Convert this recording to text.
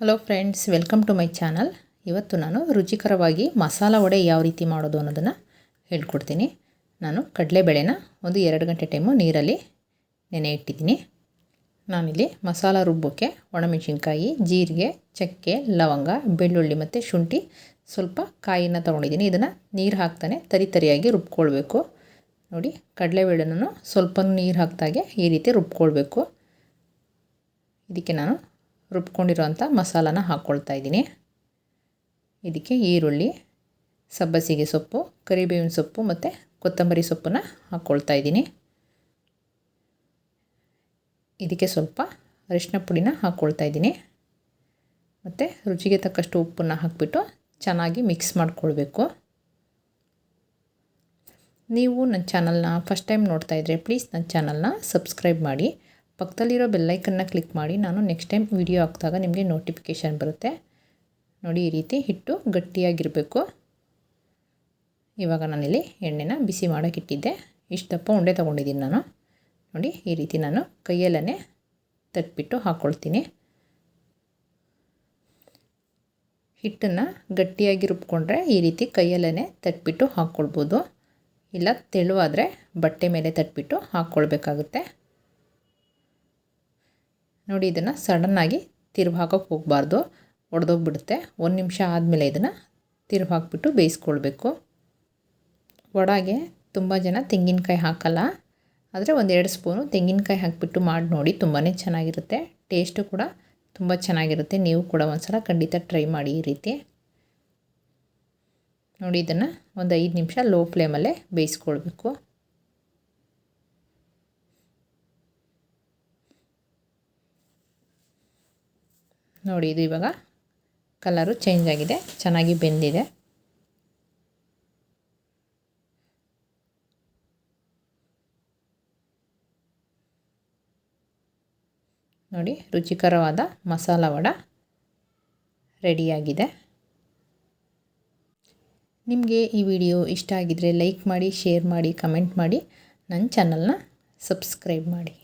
Hello friends, welcome to my channel. ಇವತ್ತು ನಾನು ರುಚಿಕರವಾಗಿ ಮಸಾಲ ವಡೆ ಯಾವ ರೀತಿ ಮಾಡೋದು ಅನ್ನೋದನ್ನು ಹೇಳ್ಕೊಡ್ತೀನಿ. ನಾನು ಕಡಲೆಬೇಳೆನ ಒಂದು 2 ಗಂಟೆ ಟೈಮು ನೀರಲ್ಲಿ ನೆನೆ ಇಟ್ಟಿದ್ದೀನಿ. ನಾನಿಲ್ಲಿ ಮಸಾಲ ರುಬ್ಬೋಕ್ಕೆ ಒಣಮೆಣಸಿನ್ಕಾಯಿ, ಜೀರಿಗೆ, ಚಕ್ಕೆ, ಲವಂಗ, ಬೆಳ್ಳುಳ್ಳಿ ಮತ್ತು ಶುಂಠಿ, ಸ್ವಲ್ಪ ಕಾಯಿನ ತೊಗೊಂಡಿದ್ದೀನಿ. ಇದನ್ನು ನೀರು ಹಾಕ್ತಾನೆ ತರಿಯಾಗಿ ರುಬ್ಕೊಳ್ಬೇಕು. ನೋಡಿ, ಕಡಲೆಬೇಳೆನೂ ಸ್ವಲ್ಪ ನೀರು ಹಾಕ್ದಾಗೆ ಈ ರೀತಿ ರುಬ್ಕೊಳ್ಬೇಕು. ಇದಕ್ಕೆ ನಾನು ರುಬ್ಕೊಂಡಿರೋಂಥ ಮಸಾಲಾನ ಹಾಕ್ಕೊಳ್ತಾ ಇದ್ದೀನಿ. ಇದಕ್ಕೆ ಈರುಳ್ಳಿ, ಸಬ್ಬಸಿಗೆ ಸೊಪ್ಪು, ಕರಿಬೇವಿನ ಸೊಪ್ಪು ಮತ್ತು ಕೊತ್ತಂಬರಿ ಸೊಪ್ಪನ್ನು ಹಾಕ್ಕೊಳ್ತಾ ಇದ್ದೀನಿ. ಇದಕ್ಕೆ ಸ್ವಲ್ಪ ಅರಿಶಿನ ಪುಡಿನ ಹಾಕ್ಕೊಳ್ತಾ ಇದ್ದೀನಿ ಮತ್ತು ರುಚಿಗೆ ತಕ್ಕಷ್ಟು ಉಪ್ಪನ್ನು ಹಾಕಿಬಿಟ್ಟು ಚೆನ್ನಾಗಿ ಮಿಕ್ಸ್ ಮಾಡಿಕೊಳ್ಬೇಕು. ನೀವು ನನ್ನ ಚಾನಲ್ನ ಫಸ್ಟ್ ಟೈಮ್ ನೋಡ್ತಾ ಇದ್ದರೆ ಪ್ಲೀಸ್ ನನ್ನ ಚಾನಲ್ನ ಸಬ್ಸ್ಕ್ರೈಬ್ ಮಾಡಿ, ಪಕ್ಕದಲ್ಲಿರೋ ಬೆಲ್ಲೈಕನ್ನ ಕ್ಲಿಕ್ ಮಾಡಿ. ನಾನು ನೆಕ್ಸ್ಟ್ ಟೈಮ್ ವಿಡಿಯೋ ಹಾಕಿದಾಗ ನಿಮಗೆ ನೋಟಿಫಿಕೇಷನ್ ಬರುತ್ತೆ. ನೋಡಿ, ಈ ರೀತಿ ಹಿಟ್ಟು ಗಟ್ಟಿಯಾಗಿರಬೇಕು. ಇವಾಗ ನಾನಿಲ್ಲಿ ಎಣ್ಣೆನ ಬಿಸಿ ಮಾಡೋಕ್ಕಿಟ್ಟಿದ್ದೆ. ಇಷ್ಟು ದಪ್ಪ ಉಂಡೆ ತೊಗೊಂಡಿದ್ದೀನಿ ನಾನು. ನೋಡಿ, ಈ ರೀತಿ ನಾನು ಕೈಯಲ್ಲೇ ತಟ್ಬಿಟ್ಟು ಹಾಕ್ಕೊಳ್ತೀನಿ. ಹಿಟ್ಟನ್ನು ಗಟ್ಟಿಯಾಗಿ ರುಬ್ಕೊಂಡ್ರೆ ಈ ರೀತಿ ಕೈಯಲ್ಲೇ ತಟ್ಬಿಟ್ಟು ಹಾಕ್ಕೊಳ್ಬೋದು. ಇಲ್ಲ ತೆಳುವಾದರೆ ಬಟ್ಟೆ ಮೇಲೆ ತಟ್ಬಿಟ್ಟು ಹಾಕ್ಕೊಳ್ಬೇಕಾಗುತ್ತೆ. ನೋಡಿ, ಇದನ್ನು ಸಡನ್ನಾಗಿ ತಿರುವು ಹಾಕೋಕ್ಕೆ ಹೋಗಬಾರ್ದು, ಒಡೆದೋಗ್ಬಿಡುತ್ತೆ. 1 ನಿಮಿಷ ಆದಮೇಲೆ ಇದನ್ನು ತಿರುವು ಹಾಕಿಬಿಟ್ಟು ಬೇಯಿಸ್ಕೊಳ್ಬೇಕು. ವಡೆಗೆ ತುಂಬ ಜನ ತೆಂಗಿನಕಾಯಿ ಹಾಕಲ್ಲ, ಆದರೆ 1-2 ಸ್ಪೂನು ತೆಂಗಿನಕಾಯಿ ಹಾಕಿಬಿಟ್ಟು ಮಾಡಿ ನೋಡಿ, ತುಂಬಾ ಚೆನ್ನಾಗಿರುತ್ತೆ. ಟೇಸ್ಟು ಕೂಡ ತುಂಬ ಚೆನ್ನಾಗಿರುತ್ತೆ. ನೀವು ಕೂಡ ಒಂದು ಸಲ ಖಂಡಿತ ಟ್ರೈ ಮಾಡಿ ಈ ರೀತಿ. ನೋಡಿ, ಇದನ್ನು ಒಂದು 5 ನಿಮಿಷ ಲೋ ಫ್ಲೇಮಲ್ಲೇ ಬೇಯಿಸ್ಕೊಳ್ಬೇಕು. ನೋಡಿ, ಇದು ಇವಾಗ ಕಲರು ಚೇಂಜ್ ಆಗಿದೆ, ಚೆನ್ನಾಗಿ ಬೆಂದಿದೆ. ನೋಡಿ, ರುಚಿಕರವಾದ ಮಸಾಲ ವಡೆ ರೆಡಿಯಾಗಿದೆ. ನಿಮಗೆ ಈ ವಿಡಿಯೋ ಇಷ್ಟ ಆಗಿದ್ದರೆ ಲೈಕ್ ಮಾಡಿ, ಶೇರ್ ಮಾಡಿ, ಕಮೆಂಟ್ ಮಾಡಿ, ನನ್ನ ಚಾನಲ್ನ ಸಬ್ಸ್ಕ್ರೈಬ್ ಮಾಡಿ.